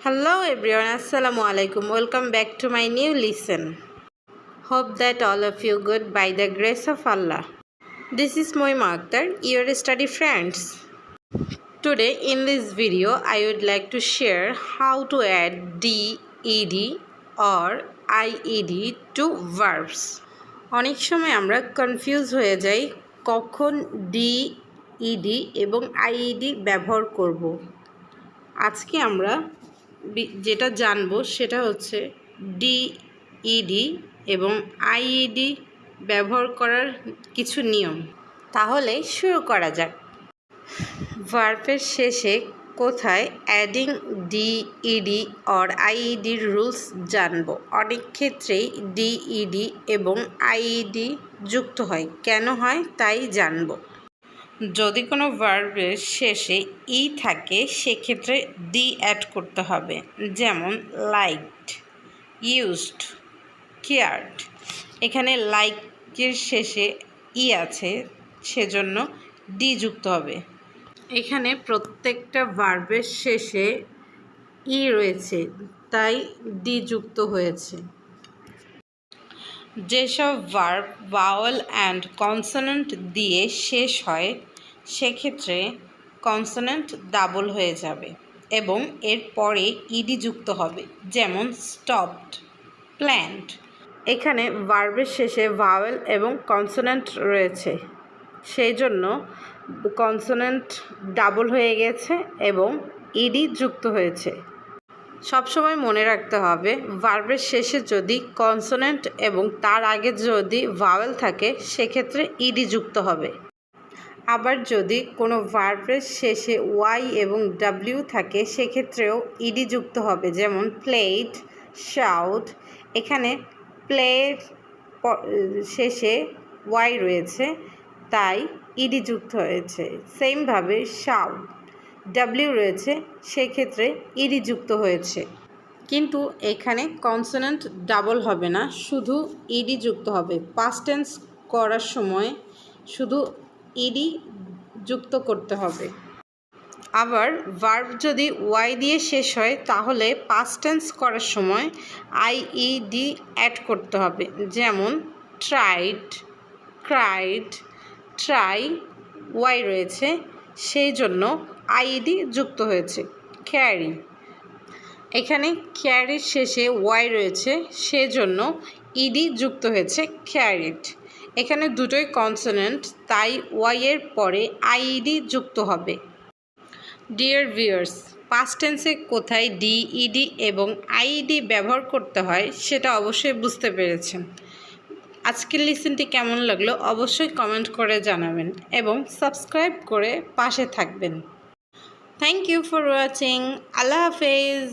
Hello everyone, Assalamu alaikum. Welcome back to my new lesson. Hope that all of you good by the grace of Allah. This is Moima Akhtar, your study friends. Today in this video, I would like to share how to add ed or ied to verbs. অনেক সময় আমরা confuse হয়ে যাই কখন ed এবং ied ব্যবহার করব। আজকে আমরা যেটা জানবো সেটা হচ্ছে ed এবং ied ব্যবহার করার কিছু নিয়ম। তাহলে শুরু করা যাক। ভার্বের শেষে কোথায় adding ed or ied rules জানবো। অনেক ক্ষেত্রেই ed এবং ied যুক্ত হয়, কেন হয় তাই জানবো। যদি কোনো ভার্বের শেষে ই থাকে সেক্ষেত্রে অ্যাড করতে হবে, যেমন লাইকড, ইউজড, কেয়ার্ড। এখানে লাইকের শেষে ই আছে, সেজন্য যুক্ত হবে। এখানে প্রত্যেকটা ভার্বের শেষে ই রয়েছে, তাই যুক্ত হয়েছে। যেসব ভার্ব ভাওয়েল অ্যান্ড কনসোনেন্ট দিয়ে শেষ হয় সেক্ষেত্রে কনসোনেন্ট ডাবল হয়ে যাবে এবং এর পরে ইডি যুক্ত হবে, যেমন স্টপড, প্ল্যান্ট। এখানে ভার্বের শেষে ভাওয়েল এবং কনসোনেন্ট রয়েছে, সেই জন্য কনসোনেন্ট ডাবল হয়ে গেছে এবং ইডি যুক্ত হয়েছে। সবসময় মনে রাখতে হবে ভার্বের শেষে যদি কনসোনেন্ট এবং তার আগে যদি ভাওয়েল থাকে সেক্ষেত্রে ইডি যুক্ত হবে। আবার যদি কোনো ভার্বের শেষে ওয়াই এবং ডাব্লিউ থাকে সেক্ষেত্রেও ইডি যুক্ত হবে, যেমন প্লেড, শাউট। এখানে প্লের শেষে ওয়াই রয়েছে, তাই ইডি যুক্ত হয়েছে। সেমভাবে শাউট, ডাব্লিউ রয়েছে, সেক্ষেত্রে ইডি যুক্ত হয়েছে। কিন্তু এখানে কনসোনেন্ট ডাবল হবে না, শুধু ইডি যুক্ত হবে। পাস্ট টেন্স করার সময় শুধু ইডি যুক্ত করতে হবে। আবার ভার্ব যদি ওয়াই দিয়ে শেষ হয় তাহলে পাস্ট টেন্স করার সময় ied অ্যাড করতে হবে, যেমন ট্রাইড, ক্রাইড, ট্রাই। ওয়াই রয়েছে, সেই জন্য ied যুক্ত হয়েছে। ক্যারি, এখানে ক্যারির শেষে ওয়াই রয়েছে, সেজন্য ইডি যুক্ত হয়েছে, ক্যারিড। এখানে দুটোই কনসোনেন্ট, তাই ওয়াই এর পরে ied যুক্ত হবে। ডিয়ার ভিউয়ার্স, পাস্ট টেন্সে কোথায় ed এবং ied ব্যবহার করতে হয় সেটা অবশ্যই বুঝতে পেরেছেন। আজকের লেসনটি কেমন লাগলো অবশ্যই কমেন্ট করে জানাবেন এবং সাবস্ক্রাইব করে পাশে থাকবেন। Thank you for watching. আল্লাহ হাফেজ।